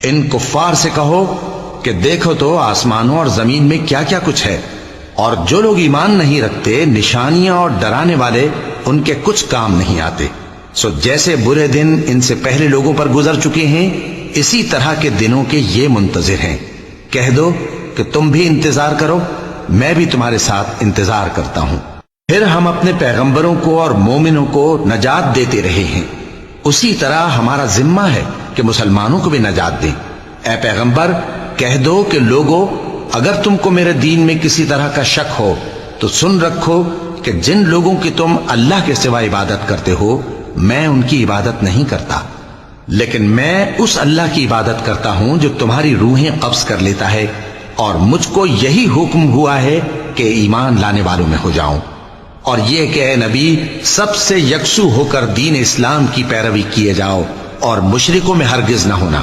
ان کفار سے کہو کہ دیکھو تو آسمانوں اور زمین میں کیا کیا کچھ ہے، اور جو لوگ ایمان نہیں رکھتے نشانیاں اور ڈرانے والے ان کے کچھ کام نہیں آتے۔ سو جیسے برے دن ان سے پہلے لوگوں پر گزر چکے ہیں، اسی طرح کے دنوں کے یہ منتظر ہیں۔ کہہ دو کہ تم بھی انتظار کرو، میں بھی تمہارے ساتھ انتظار کرتا ہوں۔ پھر ہم اپنے پیغمبروں کو اور مومنوں کو نجات دیتے رہے ہیں، اسی طرح ہمارا ذمہ ہے کہ مسلمانوں کو بھی نجات دیں۔ اے پیغمبر کہہ دو کہ لوگو، اگر تم کو میرے دین میں کسی طرح کا شک ہو تو سن رکھو کہ جن لوگوں کی تم اللہ کے سوا عبادت کرتے ہو میں ان کی عبادت نہیں کرتا، لیکن میں اس اللہ کی عبادت کرتا ہوں جو تمہاری روحیں قبض کر لیتا ہے، اور مجھ کو یہی حکم ہوا ہے کہ ایمان لانے والوں میں ہو جاؤں، اور یہ کہ اے نبی سب سے یکسو ہو کر دین اسلام کی پیروی کیے جاؤ اور مشرکوں میں ہرگز نہ ہونا۔